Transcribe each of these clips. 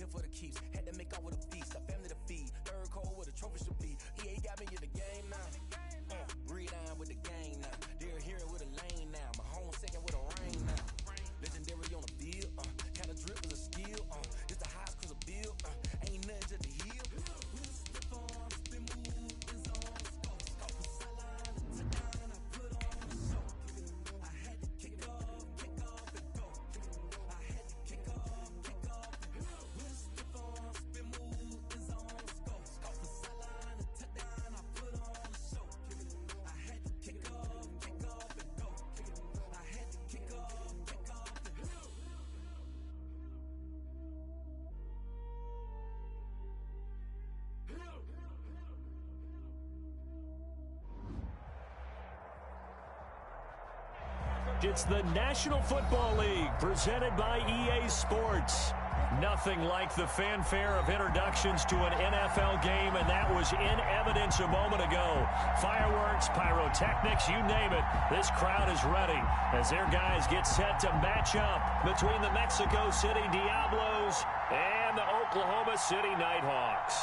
here for the keeps. Had to make out with a feast, a family to feed. Third cold where the trophy should be. EA got me in the game now. Breathe down with the gang now. They're here with a lane now. My home second with a rain now. Legendary on the field. Kind of drip was a skill. It's the highest cause of bill. Ain't nothing to the heel. It's the National Football League presented by EA Sports. Nothing like the fanfare of introductions to an NFL game, and that was in evidence a moment ago. Fireworks, pyrotechnics, you name it. This crowd is ready as their guys get set to match up between the Mexico City Diablos and the Oklahoma City Nighthawks.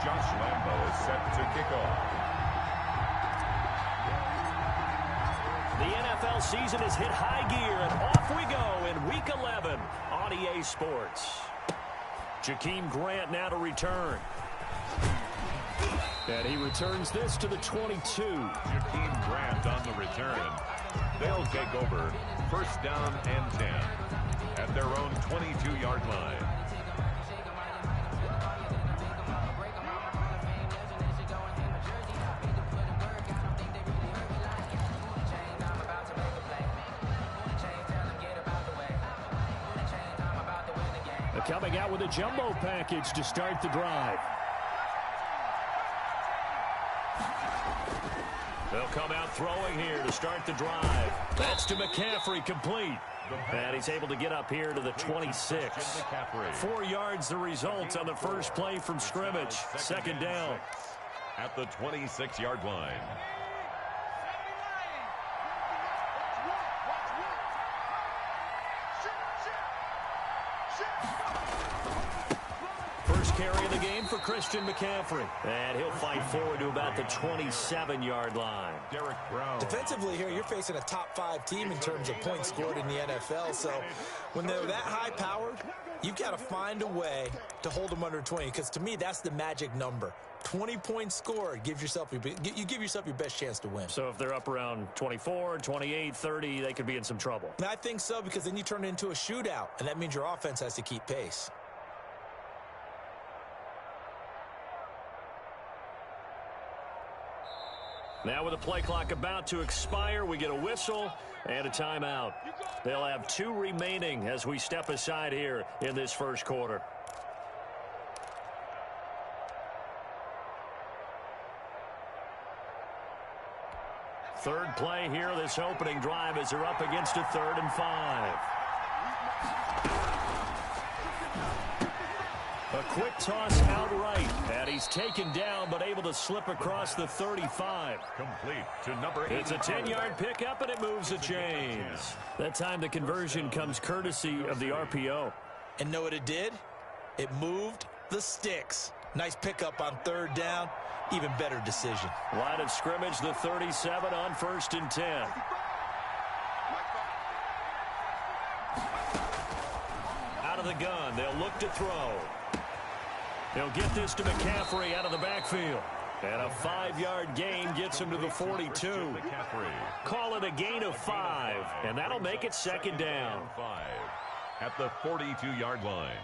Josh Lambo is set to kick off. The NFL season has hit high gear, and off we go in Week 11 on EA Sports. Jakeem Grant now to return. And he returns this to the 22. Jakeem Grant on the return. They'll take over first down and 10 at their own 22-yard line. Coming out with a jumbo package to start the drive. They'll come out throwing here to start the drive. That's to McCaffrey, complete. And he's able to get up here to the 26. 4 yards the result on the first play from scrimmage. Second down. At the 26-yard line. First carry of the game for Christian McCaffrey. And he'll fight forward to about the 27-yard line. Derek Brown. Defensively here, you're facing a top-5 team in terms of points scored in the NFL. So when they're that high-powered, you've got to find a way to hold them under 20. Because to me, that's the magic number. 20 points scored, you give yourself your best chance to win. So if they're up around 24, 28, 30, they could be in some trouble. And I think so, because then you turn it into a shootout, and that means your offense has to keep pace. Now with the play clock about to expire, we get a whistle and a timeout. They'll have 2 remaining as we step aside here in this first quarter. Third play here, this opening drive as they're up against a 3rd and 5. A quick toss outright, and he's taken down but able to slip across the 35. Complete to number 8. It's a 10-yard pickup, and it moves the chains. That time the conversion comes courtesy of the RPO. And know what it did? It moved the sticks. Nice pickup on 3rd down. Even better decision. Line of scrimmage, the 37 on 1st and 10. Out of the gun, they'll look to throw. He'll get this to McCaffrey out of the backfield. And a 5-yard gain gets him to the 42. Call it a gain of 5, and that'll make it 2nd down. 5 at the 42-yard line.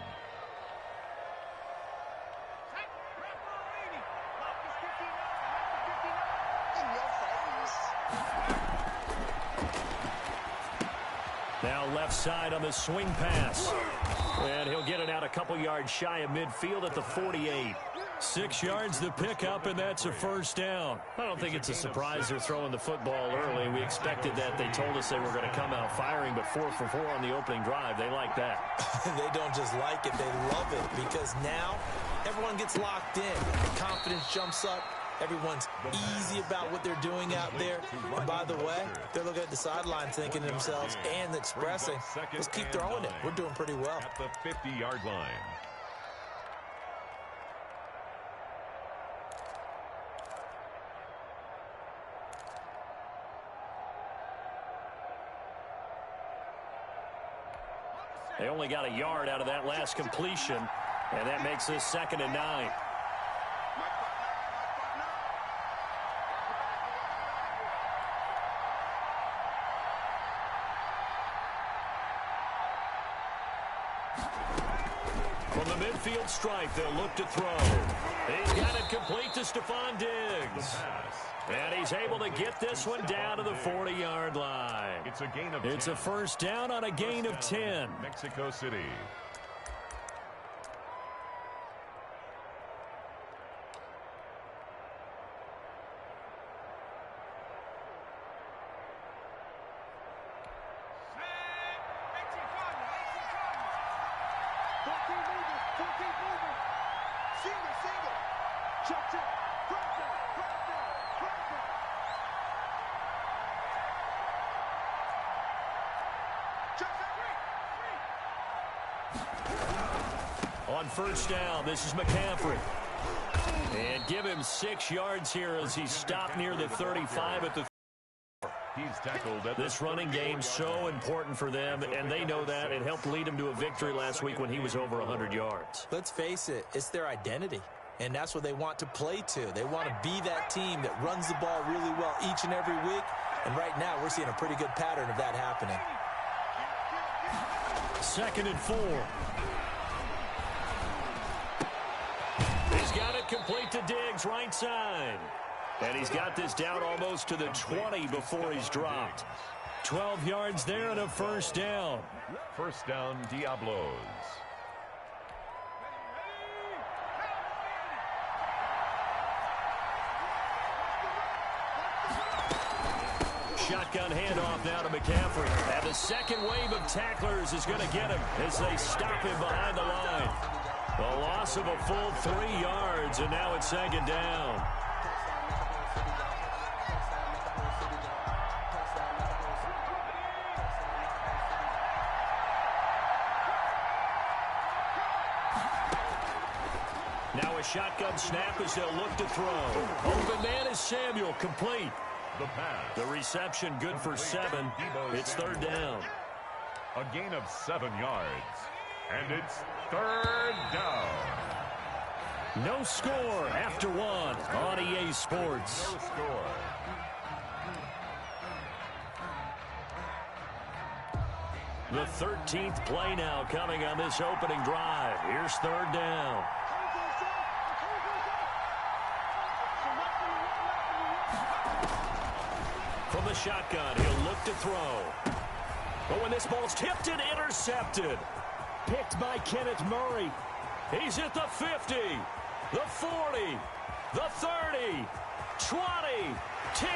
Now left side on the swing pass. And he'll get it out a couple yards shy of midfield at the 48. 6 yards the pickup, and that's a first down. I don't think it's a surprise they're throwing the football early. We expected that. They told us they were going to come out firing, but 4 for 4 on the opening drive. They like that. They don't just like it, they love it, because now everyone gets locked in. The confidence jumps up, Everyone's easy about what they're doing out there. And by the way, they're looking at the sideline thinking to themselves and expressing, let's keep throwing it. We're doing pretty well. At the 50-yard line. They only got a yard out of that last completion, and that makes this 2nd and 9. From the midfield stripe, they'll look to throw. He's got it complete to Stephon Diggs. And he's able to get this one down to the 40-yard line. It's a gain of 10. It's a first down on a gain of 10. Mexico City. On first down, this is McCaffrey. And give him 6 yards here as he's stopped near the 35 at the. He's tackled at this running game so important for them, and they know that. It helped lead him to a victory last week when he was over 100 yards. Let's face it, it's their identity, and that's what they want to play to. They want to be that team that runs the ball really well each and every week, and right now we're seeing a pretty good pattern of that happening. 2nd and 4. He's got it complete to Diggs, right side. And he's got this down almost to the 20 before he's dropped. 12 yards there and a first down. First down, Diablos. Shotgun handoff now to McCaffrey. And the second wave of tacklers is going to get him as they stop him behind the line. A loss of a full 3 yards, and now it's 2nd down. Now a shotgun snap as they'll look to throw. Open man is Samuel, complete. The pass. The reception good for 7. It's 3rd down. A gain of 7 yards. And it's 3rd down. No score after 1 on EA Sports. No score. The 13th play now coming on this opening drive. Here's 3rd down. From the shotgun, he'll look to throw. But when this ball's tipped and intercepted. Picked by Kenneth Murray. He's at the 50, the 40, the 30, 20, 10,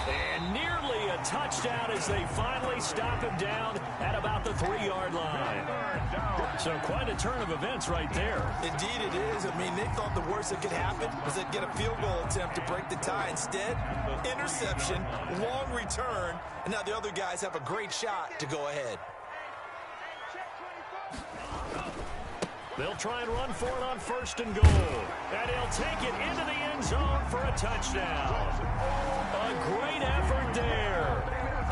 and nearly a touchdown as they finally stop him down at about the 3-yard line. So quite a turn of events right there. Indeed it is. I mean, they thought the worst that could happen was they'd get a field goal attempt to break the tie. Instead, interception, long return, and now the other guys have a great shot to go ahead. They'll try and run for it on 1st and goal. And he'll take it into the end zone for a touchdown. A great effort there.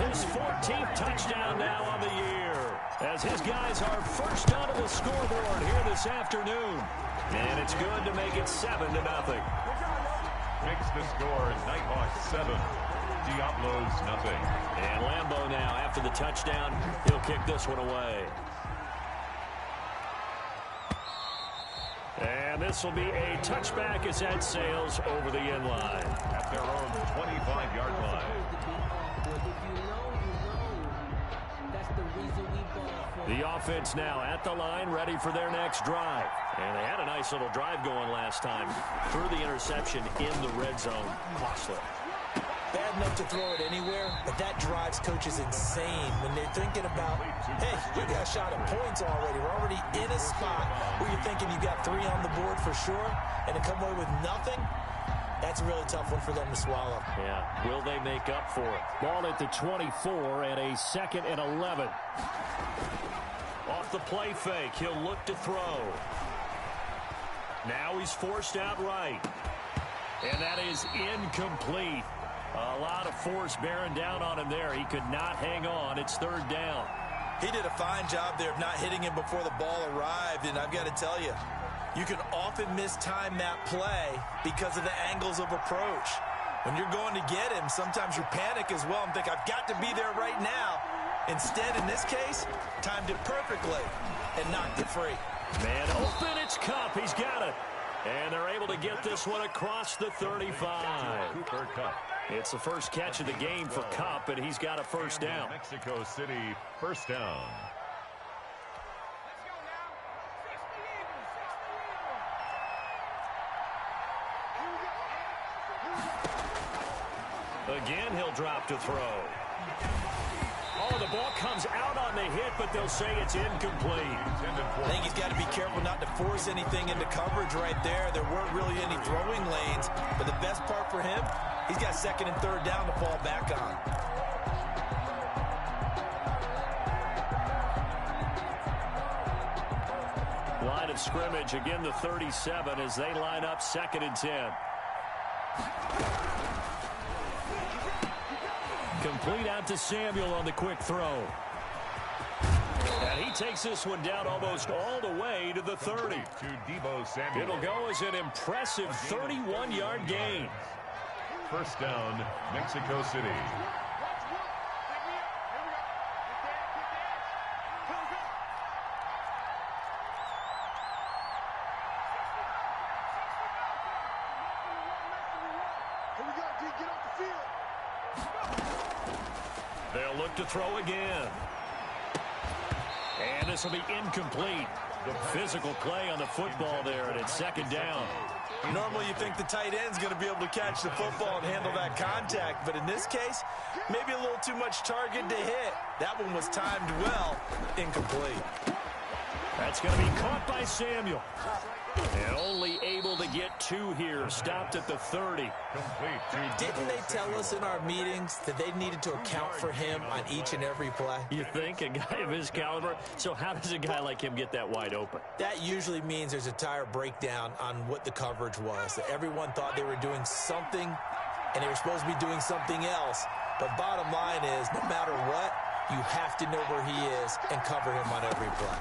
His 14th touchdown now on the year. As his guys are first onto the scoreboard here this afternoon. And it's good to make it 7-0. Makes the score Nighthawks 7. Diablos nothing. And Lambeau now after the touchdown. He'll kick this one away. And this will be a touchback as that sails over the end line. At their own 25-yard line. The offense now at the line, ready for their next drive. And they had a nice little drive going last time. Threw the interception in the red zone. Costly. Bad enough to throw it anywhere, but that drives coaches insane when they're thinking about, hey, we got a shot at points already. We're already in a spot where you're thinking you got 3 on the board for sure, and to come away with nothing, That's a really tough one for them to swallow. Yeah, will they make up for it? Ball at the 24 and a 2nd and 11. Off the play fake, he'll look to throw. Now he's forced out right. And that is incomplete. A lot of force bearing down on him there. He could not hang on. It's 3rd down. He did a fine job there of not hitting him before the ball arrived, and I've got to tell you, you can often mistime that play because of the angles of approach. When you're going to get him, sometimes you panic as well and think, I've got to be there right now. Instead, in this case, timed it perfectly and knocked it free. Man open, it's Kupp. He's got it. And they're able to get this one across the 35. Cooper Kupp. It's the first catch of the game for Kupp, and he's got a 1st down. Mexico City, 1st down. Again, he'll drop to throw. Oh, the ball comes out on the hit, but they'll say it's incomplete. I think he's got to be careful not to force anything into coverage right there. There weren't really any throwing lanes, but the best part for him, he's got 2nd and 3rd down to fall back on. Line of scrimmage, again the 37 as they line up 2nd and 10. Complete out to Samuel on the quick throw. And he takes this one down almost all the way to the 30. To Deebo Samuel. It'll go as an impressive 31-yard gain. 1st down, Mexico City. They'll look to throw again. And this will be incomplete. Physical play on the football there, and it's 2nd down. Normally you think the tight end's going to be able to catch the football and handle that contact, but in this case, maybe a little too much target to hit. That one was timed well, incomplete. That's going to be caught by Samuel. And only able to get 2 here. Stopped at the 30. Didn't they tell us in our meetings that they needed to account for him on each and every play? You think? A guy of his caliber? So how does a guy like him get that wide open? That usually means there's a tire breakdown on what the coverage was. That everyone thought they were doing something, and they were supposed to be doing something else. But bottom line is, no matter what, you have to know where he is and cover him on every play.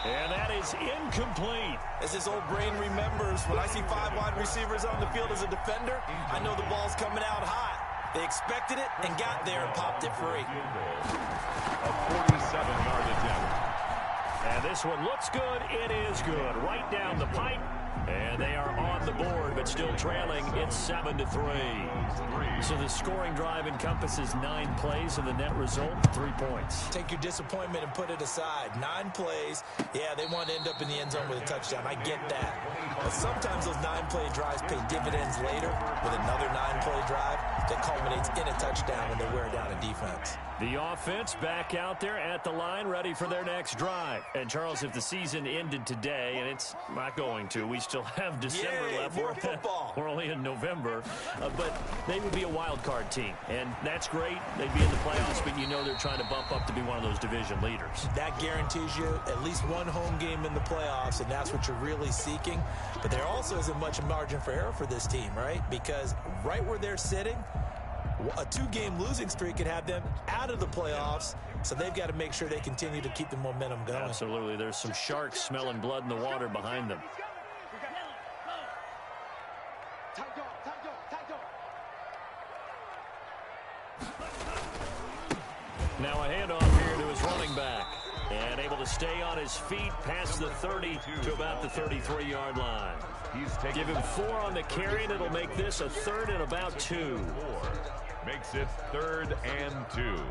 And that is incomplete. As his old brain remembers, when I see 5 wide receivers on the field as a defender, I know the ball's coming out hot. They expected it and got there and popped it free. A 47-yard attempt. And this one looks good. It is good. Right down the pipe. And they are on the board, but still trailing. It's 7-3. So the scoring drive encompasses 9 plays, and the net result, 3 points. Take your disappointment and put it aside. 9 plays. Yeah, they want to end up in the end zone with a touchdown. I get that. But sometimes those 9-play drives pay dividends later with another 9-play drive that culminates in a touchdown when they wear down a defense. The offense back out there at the line, ready for their next drive. And, Charles, if the season ended today, and it's not going to, we still have December left. More football. We're only in November. But they would be a wild card team, and that's great. They'd be in the playoffs, but you know they're trying to bump up to be one of those division leaders. That guarantees you at least one home game in the playoffs, and that's what you're really seeking. But there also isn't much margin for error for this team, right? Because right where they're sitting, a 2-game losing streak could have them out of the playoffs, so they've got to make sure they continue to keep the momentum going. Absolutely. There's some sharks smelling blood in the water behind them. Now a handoff here to his running back. And able to stay on his feet past the 30 to about the 33-yard line. Give him 4 on the carry, and it'll make this a 3rd and about 2. Makes it 3rd and 2.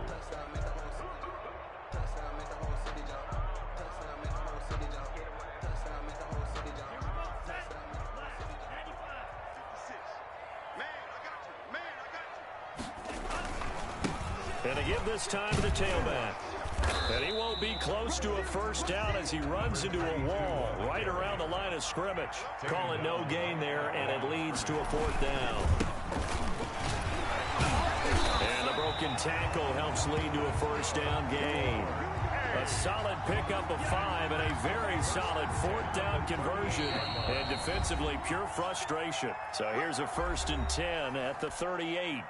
And to give this time to the tailback. And he won't be close to a first down as he runs into a wall right around the line of scrimmage. Calling no gain there, and it leads to a fourth down. And the broken tackle helps lead to a first down gain. A solid pickup of 5 and a very solid fourth down conversion. And defensively, pure frustration. So here's a 1st and 10 at the 38.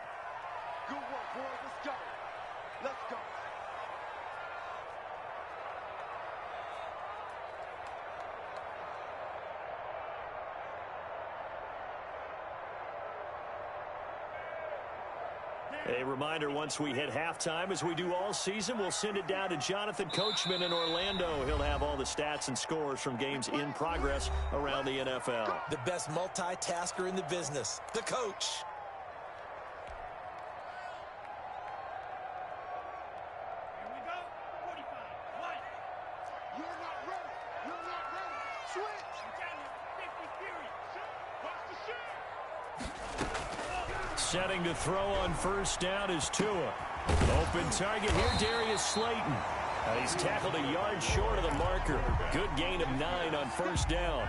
Good work, boys. Let's go. Let's go. A reminder, once we hit halftime, as we do all season, we'll send it down to Jonathan Coachman in Orlando. He'll have all the stats and scores from games in progress around the NFL. The best multitasker in the business, the coach. Here we go. 45. One. You're not ready. You're not ready. Switch. I'm down here. 50 period. Watch the shit. Setting to throw on first down is Tua. Open target here, Darius Slayton. He's tackled a yard short of the marker. Good gain of 9 on first down.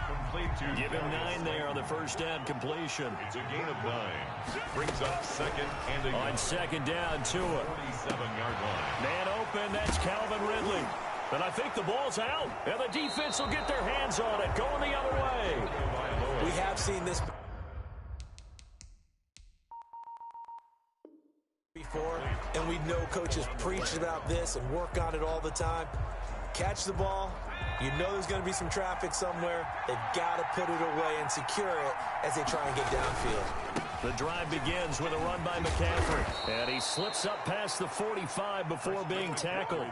Give him 9 there on the first down completion. It's a gain of 9. Brings up 2nd and on 2nd down, Tua. 47-yard line. Man open, that's Calvin Ridley. And I think the ball's out. And the defense will get their hands on it, going the other way. We have seen this before, and we know coaches preach about this and work on it all the time. Catch the ball. You know there's going to be some traffic somewhere. They've got to put it away and secure it as they try and get downfield. The drive begins with a run by McCaffrey. And he slips up past the 45 before being tackled.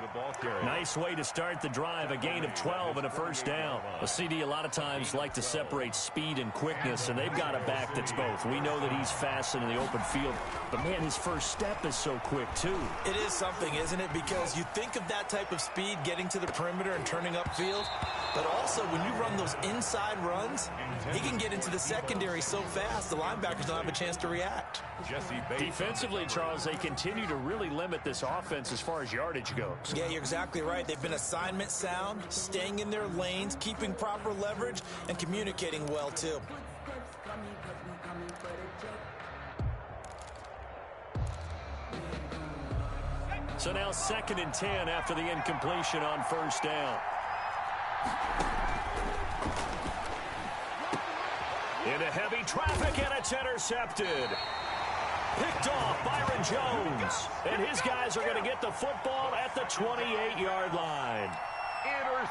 Nice way to start the drive. A gain of 12 and a first down. A CD a lot of times like to separate speed and quickness, and they've got a back that's both. We know that he's fast in the open field, but man, his first step is so quick too. It is something, isn't it? Because you think of that type of speed getting to the perimeter and turning upfield, but also when you run those inside runs, he can get into the secondary so fast the linebackers don't have a chance to react. Defensively, Charles, they continue to really limit this offense as far as yardage goes. Yeah, you're exactly right. They've been assignment sound, staying in their lanes, keeping proper leverage, and communicating well, too. So now 2nd and 10 after the incompletion on first down. Into heavy traffic, and it's intercepted. Picked off Byron Jones. And his guys are going to get the football at the 28-yard line.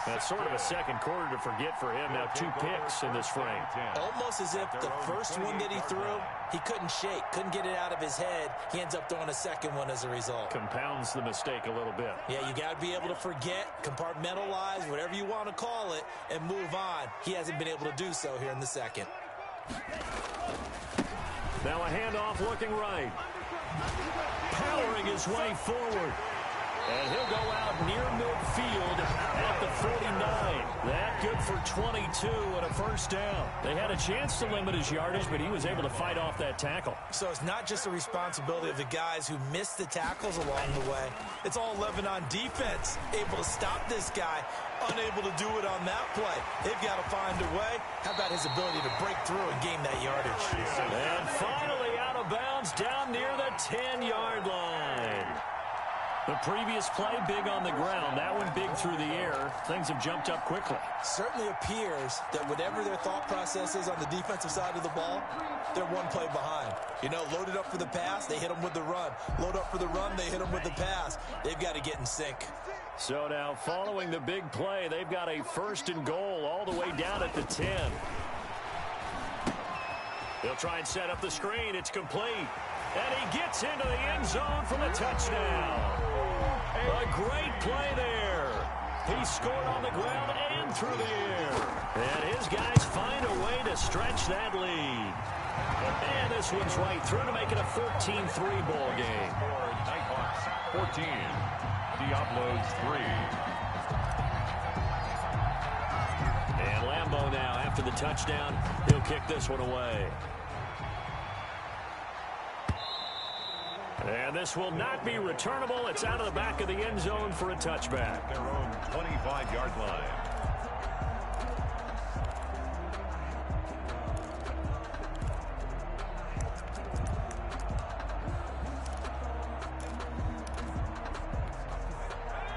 That's sort of a second quarter to forget for him. Now 2 picks in this frame. Almost as if the first one that he threw, he couldn't shake, couldn't get it out of his head. He ends up throwing a second one as a result. Compounds the mistake a little bit. Yeah, you got to be able to forget, compartmentalize, whatever you want to call it, and move on. He hasn't been able to do so here in the second. Now a handoff looking right. Powering his way forward. And he'll go out near midfield at the 49. That good for 22 and a first down. They had a chance to limit his yardage, but he was able to fight off that tackle. So it's not just the responsibility of the guys who missed the tackles along the way. It's all 11 on defense. Able to stop this guy, unable to do it on that play. They've got to find a way. How about his ability to break through and gain that yardage? And finally out of bounds down near the 10-yard line. The previous play, big on the ground. That one big through the air. Things have jumped up quickly. Certainly appears that whatever their thought process is on the defensive side of the ball, they're one play behind. You know, loaded up for the pass, they hit them with the run. Load up for the run, they hit them with the pass. They've got to get in sync. So now following the big play, they've got a 1st and goal all the way down at the 10. They'll try and set up the screen. It's complete. And he gets into the end zone for the touchdown. A great play there. He scored on the ground and through the air. And his guys find a way to stretch that lead. And this one's right through to make it a 14-3 ball game. Nighthawks 14, Diablos 3. And Lambeau now, after the touchdown, he'll kick this one away. And this will not be returnable. It's out of the back of the end zone for a touchback. Their own 25-yard line.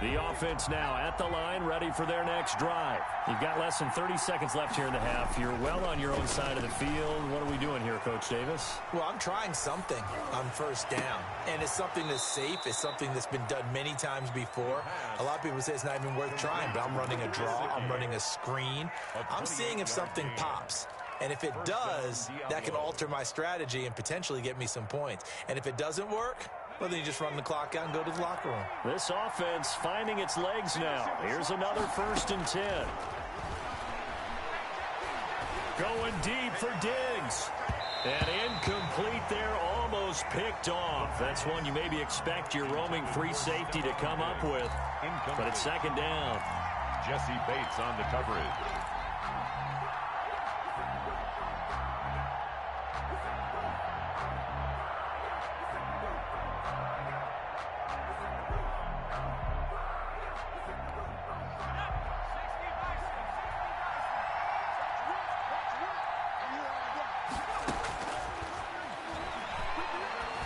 The offense now at the line, ready for their next drive. You've got less than 30 seconds left here in the half. You're well on your own side of the field. What are we doing here, Coach Davis? Well, I'm trying something on first down, and it's something that's safe. It's something that's been done many times before. A lot of people say it's not even worth trying, but I'm running a draw. I'm running a screen. I'm seeing if something pops. And if it does, that can alter my strategy and potentially get me some points. And if it doesn't work, well, then you just run the clock out and go to the locker room. This offense finding its legs now. Here's another 1st and 10. Going deep for Diggs. And incomplete there, almost picked off. That's one you maybe expect your roaming free safety to come up with. But it's 2nd down. Jesse Bates on the coverage.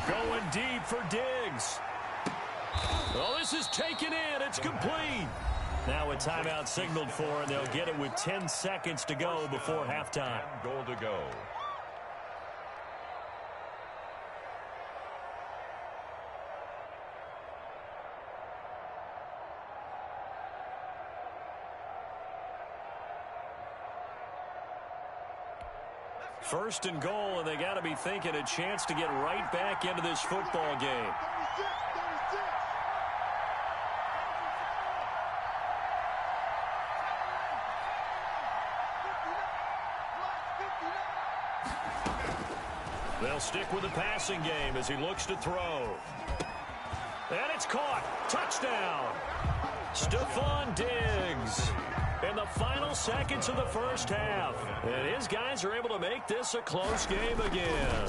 Going deep for Diggs. Oh, this is taken in. It's complete. Now a timeout signaled for, and they'll get it with 10 seconds to go before halftime. Goal to go. First and goal, and they got to be thinking a chance to get right back into this football game. They'll stick with the passing game as he looks to throw. And it's caught. Touchdown. Stephon Diggs. In the final seconds of the first half. And his guys are able to make this a close game again.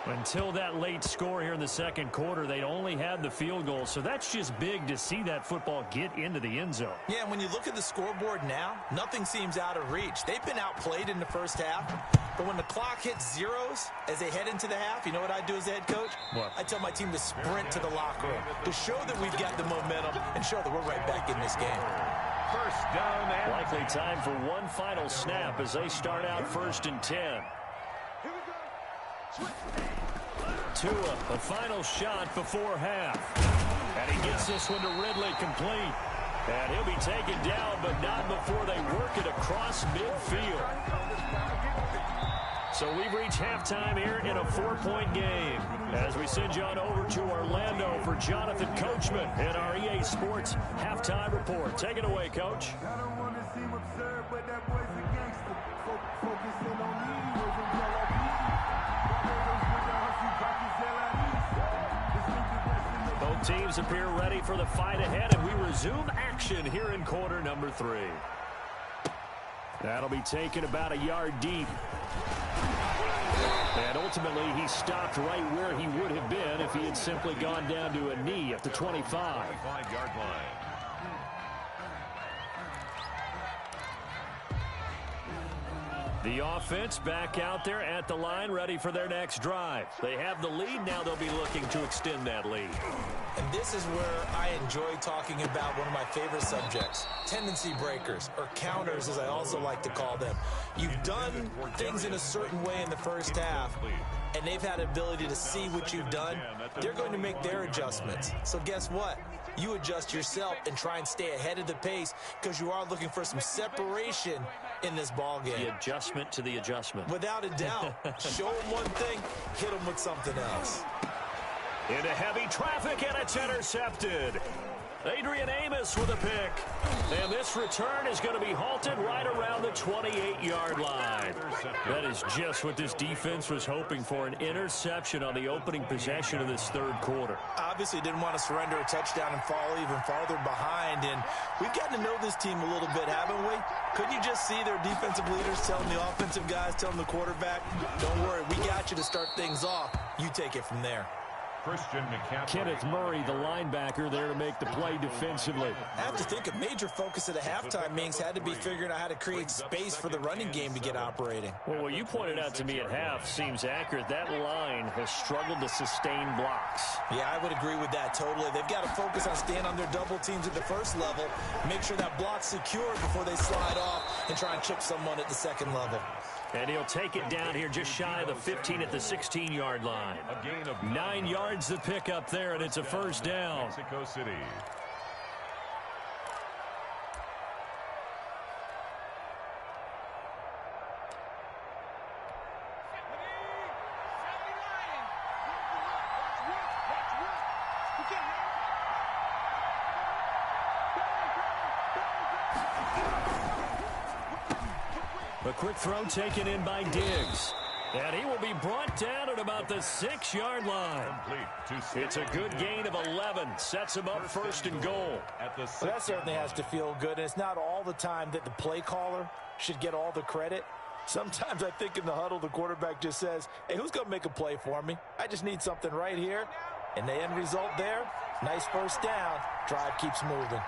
Until that late score here in the second quarter, they only had the field goal. So that's just big to see that football get into the end zone. Yeah, and when you look at the scoreboard now, nothing seems out of reach. They've been outplayed in the first half. But when the clock hits zeros as they head into the half, you know what I do as the head coach? What? I tell my team to sprint to the locker room to show that we've got the momentum and show that we're right back in this game. First down and Likely time for one final snap as they start out 1st and 10. Tua, a final shot before half. And he gets this one to Ridley complete. And he'll be taken down, but not before they work it across midfield. So we've reached halftime here in a 4-point game. As we send you on over to Orlando for Jonathan Coachman in our EA Sports Halftime Report. Take it away, Coach. I don't want to seem absurd, but that boy's a gangster. Focusing on me, Both teams appear ready for the fight ahead, and we resume action here in quarter number 3. That'll be taken about a yard deep. And ultimately, he stopped right where he would have been if he had simply gone down to a knee at the 25. 25-yard line. The offense back out there at the line, ready for their next drive. They have the lead. Now they'll be looking to extend that lead. And this is where I enjoy talking about one of my favorite subjects, tendency breakers, or counters as I also like to call them. You've done things in a certain way in the first half, and they've had the ability to see what you've done. They're going to make their adjustments. So guess what? You adjust yourself and try and stay ahead of the pace because you are looking for some separation in this ball game. The adjustment to the adjustment. Without a doubt. Show them one thing, hit them with something else. Into heavy traffic, and it's intercepted. Adrian Amos with a pick. And this return is going to be halted right around the 28-yard line. That is just what this defense was hoping for, an interception on the opening possession of this third quarter. Obviously didn't want to surrender a touchdown and fall even farther behind. And we've gotten to know this team a little bit, haven't we? Couldn't you just see their defensive leaders telling the offensive guys, telling the quarterback, don't worry, we got you to start things off. You take it from there. Kenneth Murray, the linebacker, there to make the play defensively. I have to think a major focus at the halftime meetings had to be figuring out how to create space for the running game to get operating. Well, what you pointed out to me at half seems accurate. That line has struggled to sustain blocks. Yeah, I would agree with that totally. They've got to focus on staying on their double teams at the first level, make sure that block's secure before they slide off and try and chip someone at the second level. And he'll take it down here just shy of the 15 at the 16-yard line. 9 yards the pick up there, and it's a first down. Mexico City. A quick throw taken in by Diggs. And he will be brought down at about the 6-yard line. It's a good gain of 11. Sets him up first and goal. Well, that certainly has to feel good. And it's not all the time that the play caller should get all the credit. Sometimes I think in the huddle, the quarterback just says, hey, who's going to make a play for me? I just need something right here. And the end result there, nice first down. Drive keeps moving.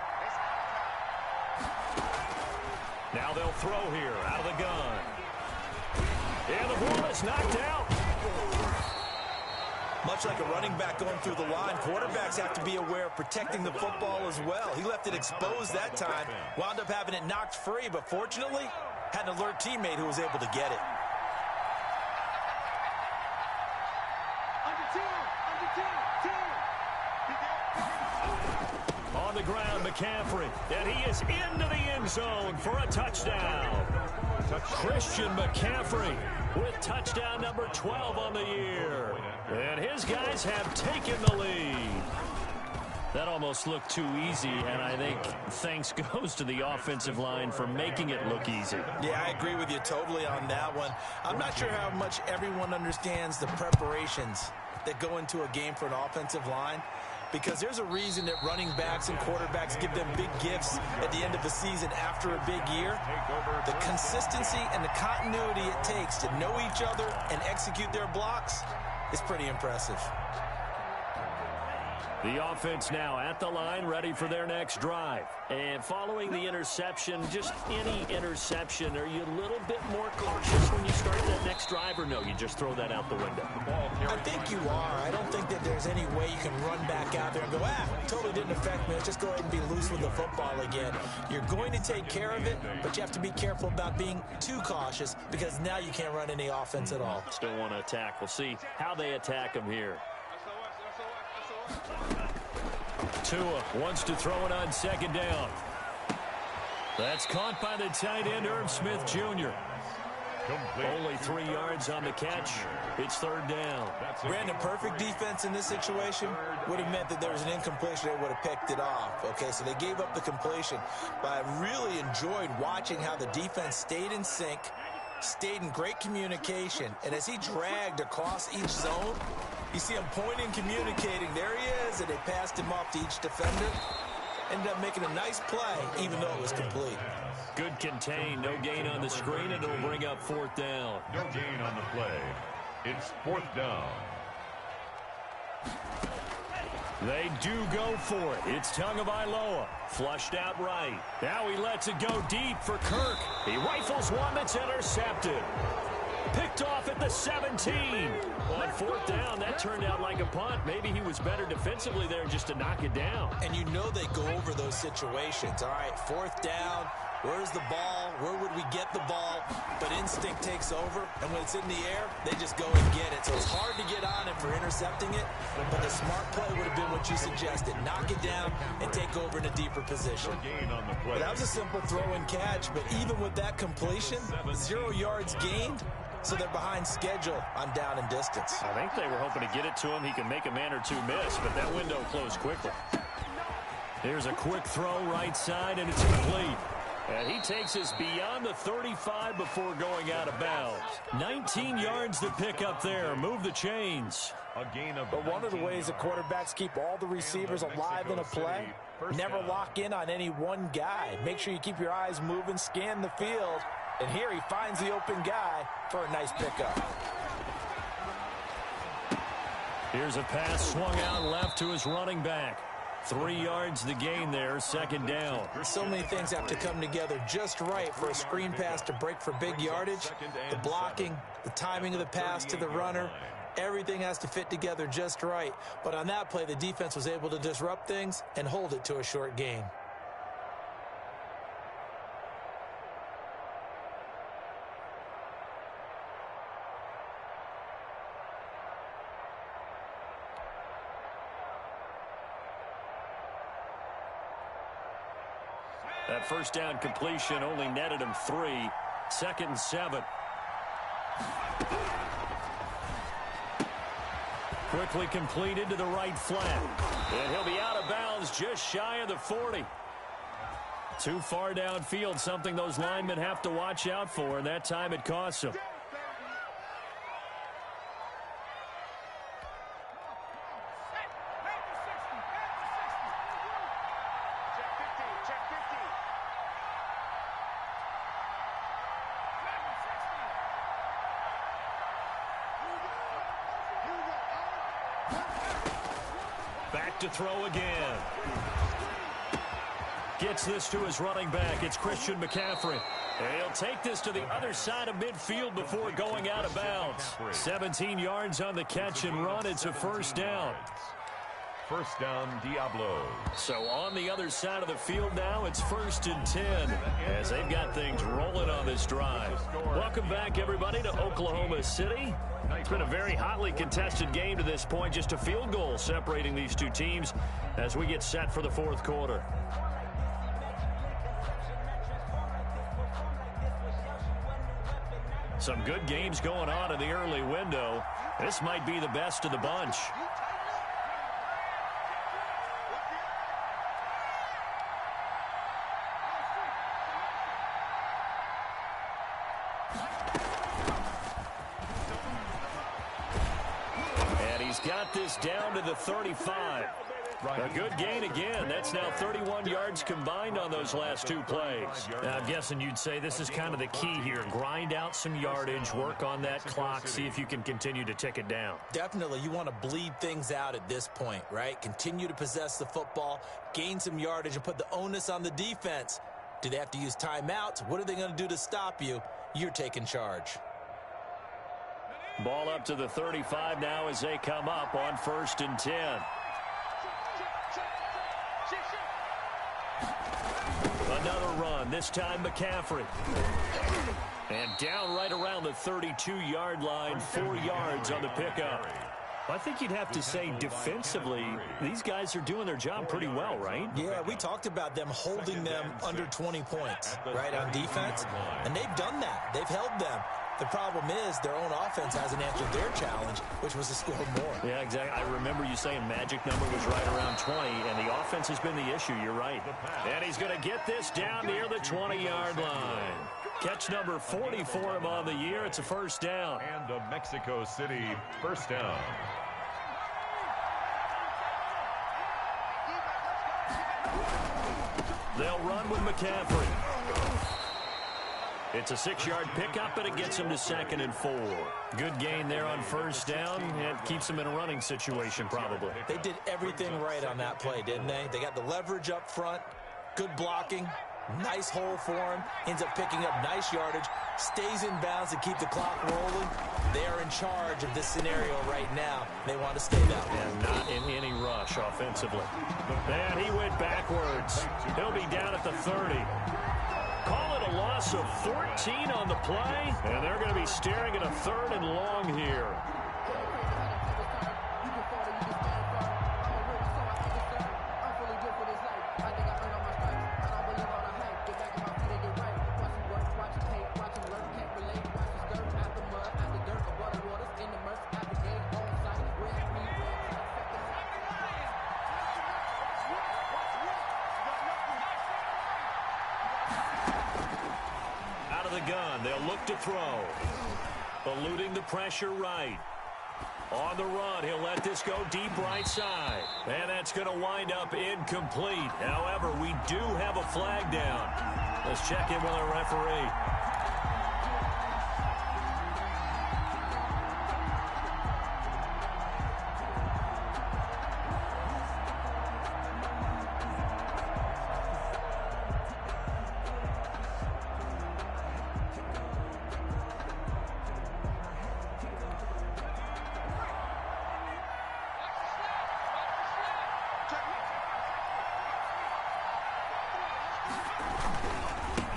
Now they'll throw here out of the gun. And the ball is knocked out. Much like a running back going through the line, quarterbacks have to be aware of protecting the football as well. He left it exposed that time, wound up having it knocked free, but fortunately, had an alert teammate who was able to get it. On the ground, McCaffrey, and he is into the end zone for a touchdown. Christian McCaffrey with touchdown number 12 on the year. And his guys have taken the lead. That almost looked too easy, and I think thanks goes to the offensive line for making it look easy. Yeah, I agree with you totally on that one. I'm not sure how much everyone understands the preparations that go into a game for an offensive line, because there's a reason that running backs and quarterbacks give them big gifts at the end of the season after a big year. The consistency and the continuity it takes to know each other and execute their blocks is pretty impressive. The offense now at the line, ready for their next drive. And following the interception, just any interception, are you a little bit more cautious when you start that next drive, or no, you just throw that out the window? I think you are. I don't think that there's any way you can run back out there and go, totally didn't affect me. Let's just go ahead and be loose with the football again. You're going to take care of it, but you have to be careful about being too cautious, because now you can't run any offense at all. Still want to attack. We'll see how they attack him here. Tua wants to throw it on second down. That's caught by the tight end, Irv Smith Jr. Only 3 yards on the catch. It's third down. Brandon, perfect defense in this situation would have meant that there was an incompletion. They would have picked it off. Okay, so they gave up the completion. But I really enjoyed watching how the defense stayed in sync, stayed in great communication, and as he dragged across each zone, you see him pointing, communicating. There he is, and they passed him off to each defender. Ended up making a nice play, even though it was complete. Good contain, no gain on the screen, and it'll bring up fourth down. No gain on the play. It's fourth down. They do go for it. It's Tagovailoa. Flushed out right. Now he lets it go deep for Kirk. He rifles one that's intercepted. Picked off at the 17. On fourth down, that turned out like a punt. Maybe he was better defensively there just to knock it down. And you know they go over those situations. All right, fourth down. Where's the ball? Where would we get the ball? But instinct takes over, and when it's in the air, they just go and get it. So it's hard to get on it for intercepting it, but the smart play would have been what you suggested. Knock it down and take over in a deeper position. But that was a simple throw and catch, but even with that completion, 0 yards gained, so they're behind schedule on down and distance. I think they were hoping to get it to him. He can make a man or two miss, but that window closed quickly. Here's a quick throw right side, and it's complete. And he takes us beyond the 35 before going out of bounds. 19 yards to pick up there. Move the chains. A gain of But one of the ways that quarterbacks keep all the receivers alive in a play, never lock in on any one guy. Make sure you keep your eyes moving, scan the field. And here he finds the open guy for a nice pickup. Here's a pass swung out left to his running back. 3 yards the gain there, second down. So many things have to come together just right for a screen pass to break for big yardage. The blocking, the timing of the pass to the runner, everything has to fit together just right. But on that play, the defense was able to disrupt things and hold it to a short gain. That first down completion only netted him 3. Second and 7. Quickly completed to the right flat. And he'll be out of bounds just shy of the 40. Too far downfield, something those linemen have to watch out for, and that time it costs them. Back to throw again. Gets this to his running back. It's Christian McCaffrey. And he'll take this to the other side of midfield before going out of bounds. 17 yards on the catch and run. It's a first down. First down, Diablo. So on the other side of the field now, it's 1st and 10 as they've got things rolling on this drive. Welcome back, everybody, to Oklahoma City. It's been a very hotly contested game to this point. Just a field goal separating these two teams as we get set for the fourth quarter. Some good games going on in the early window. This might be the best of the bunch. Got this down to the 35. A good gain again. That's now 31 yards combined on those last two plays. Now, I'm guessing you'd say this is kind of the key here. Grind out some yardage, work on that clock, see if you can continue to tick it down. Definitely, you want to bleed things out at this point, right? Continue to possess the football, gain some yardage, and put the onus on the defense. Do they have to use timeouts? What are they going to do to stop you? You're taking charge. Ball up to the 35 now as they come up on 1st and 10. Another run, this time McCaffrey. And down right around the 32-yard line, 4 yards on the pickup. I think you'd have to say defensively, these guys are doing their job pretty well, right? Yeah, we talked about them holding them under 20 points, right, on defense. And they've done that. They've held them. The problem is their own offense hasn't answered their challenge, which was to score more. Yeah, exactly. I remember you saying magic number was right around 20, and the offense has been the issue. You're right. And he's going to get this down near the 20-yard line. Catch number 40 for him on the year. It's a first down. And a Mexico City first down. They'll run with McCaffrey. It's a 6-yard pickup, and it gets him to 2nd and 4. Good gain there on first down. It keeps him in a running situation, probably. They did everything right on that play, didn't they? They got the leverage up front, good blocking, nice hole for him, ends up picking up nice yardage, stays in bounds to keep the clock rolling. They are in charge of this scenario right now. They want to stay that way. And not in any rush offensively. And he went backwards. He'll be down at the 30. Call it a loss of 14 on the play, and they're going to be staring at a 3rd and long here. the gun. They'll look to throw. Eluding the pressure right. On the run, he'll let this go deep right side. And that's going to wind up incomplete. However, we do have a flag down. Let's check in with our referee.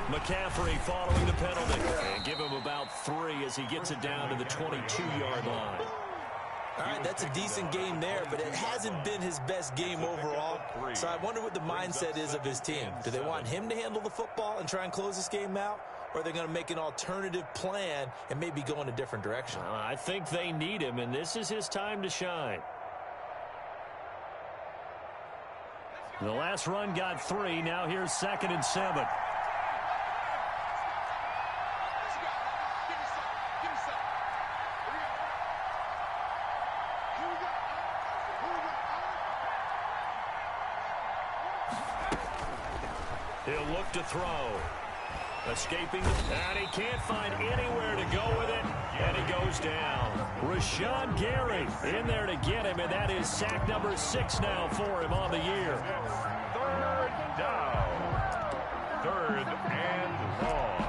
McCaffrey following the penalty. And give him about 3 as he gets it down to the 22-yard line. All right, that's a decent game there, but it hasn't been his best game overall. So I wonder what the mindset is of his team. Do they want him to handle the football and try and close this game out? Or are they going to make an alternative plan and maybe go in a different direction? I think they need him, and this is his time to shine. The last run got 3. Now here's 2nd and 7. He'll look to throw. Escaping, and he can't find anywhere to go with it, and he goes down. Rashawn Gary in there to get him, and that is sack number 6 now for him on the year. 3rd down. 3rd and long.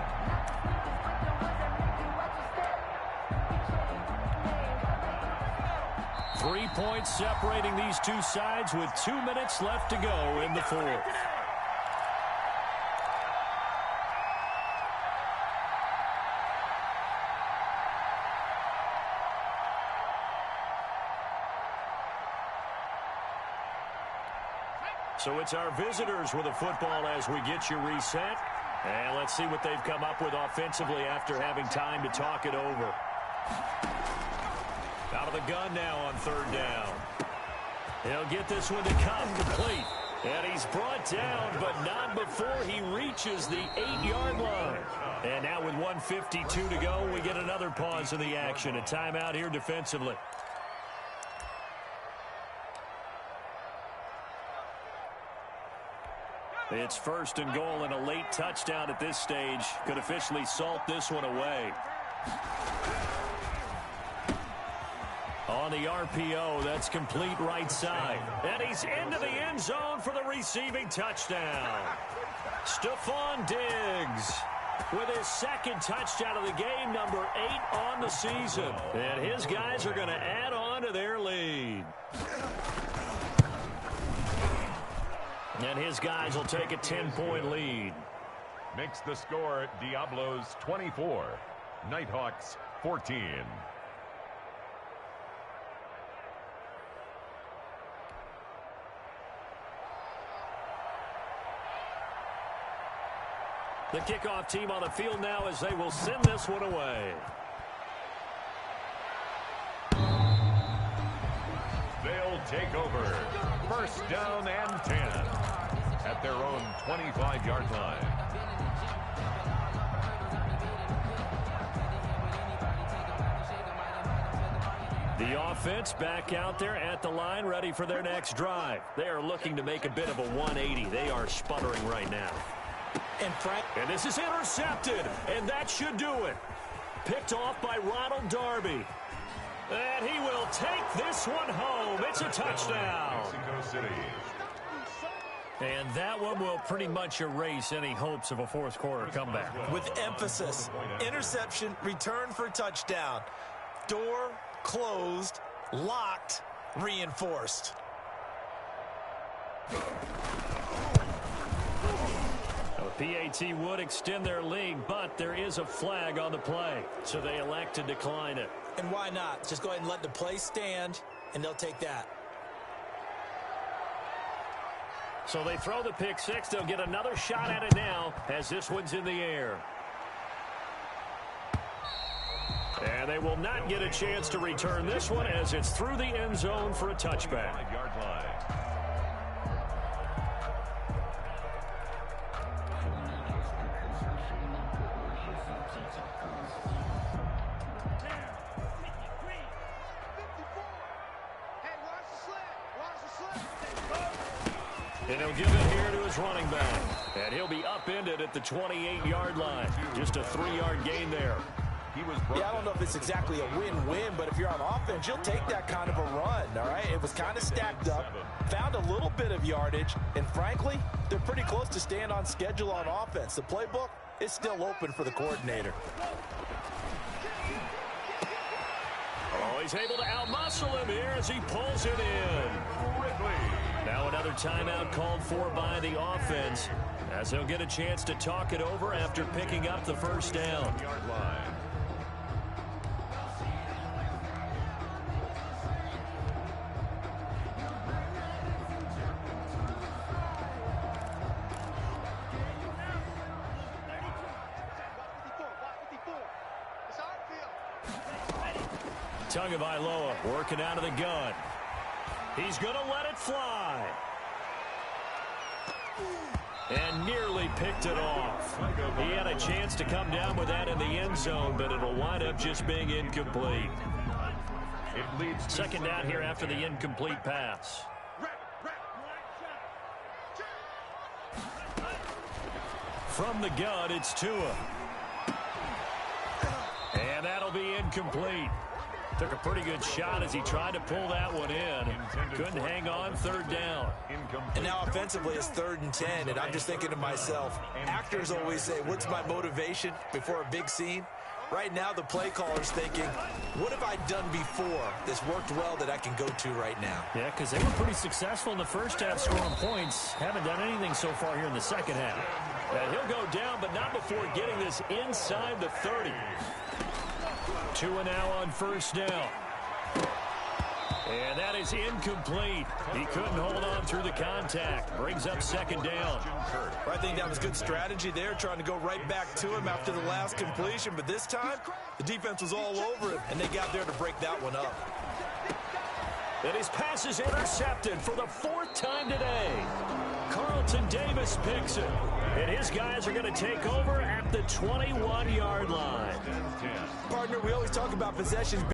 Three points separating these two sides with 2 minutes left to go in the 4th. So it's our visitors with the football as we get you reset. And let's see what they've come up with offensively after having time to talk it over. Out of the gun now on 3rd down. He'll get this one to come complete. And he's brought down, but not before he reaches the 8-yard line. And now with 1:52 to go, we get another pause in the action. A timeout here defensively. It's 1st and goal, and a late touchdown at this stage could officially salt this one away. On the RPO, that's complete right side. And he's into the end zone for the receiving touchdown. Stephon Diggs with his 2nd touchdown of the game, number 8 on the season. And his guys are going to add on to their lead. And his guys will take a 10-point lead. Makes the score Diablos 24, Nighthawks 14. The kickoff team on the field now as they will send this one away. They'll take over. 1st down and 10 at their own 25-yard line. The offense back out there at the line, ready for their next drive. They are looking to make a bit of a 180. They are sputtering right now. And this is intercepted, and that should do it. Picked off by Ronald Darby. And he will take this one home. It's a touchdown. Mexico City. And that one will pretty much erase any hopes of a 4th quarter comeback. With emphasis, interception, return for touchdown. Door closed, locked, reinforced. PAT would extend their lead, but there is a flag on the play, so they elect to decline it. And why not? Just go ahead and let the play stand, and they'll take that. So they throw the pick 6. They'll get another shot at it now as this one's in the air. And they will not get a chance to return this one as it's through the end zone for a touchback. 5-yard line. And he'll give it here to his running back. And he'll be upended at the 28-yard line. Just a 3-yard gain there. Yeah, I don't know if it's exactly a win-win, but if you're on offense, you'll take that kind of a run, all right? It was kind of stacked up, found a little bit of yardage, and frankly, they're pretty close to staying on schedule on offense. The playbook is still open for the coordinator. Oh, he's able to outmuscle him here as he pulls it in. Now another timeout called for by the offense, as he'll get a chance to talk it over after picking up the first down. Tagovailoa working out of the gun. He's going to let it fly. And nearly picked it off. He had a chance to come down with that in the end zone, but it'll wind up just being incomplete. Second down here after the incomplete pass. From the gun, it's Tua. And that'll be incomplete. Took a pretty good shot as he tried to pull that one in. Couldn't hang on, third down. And now offensively it's 3rd and 10, and I'm just thinking to myself, actors always say, what's my motivation before a big scene? Right now the play caller's thinking, what have I done before that's worked well that I can go to right now? Yeah, because they were pretty successful in the first half scoring points. Haven't done anything so far here in the second half. And he'll go down, but not before getting this inside the 30. Tua now on first down. And that is incomplete. He couldn't hold on through the contact. Brings up second down. I think that was good strategy there, trying to go right back to him after the last completion. But this time, the defense was all over him, and they got there to break that one up. And his pass is intercepted for the 4th time today. Carlton Davis picks it. And his guys are going to take over at the 21-yard line. Partner, we always talk about possessions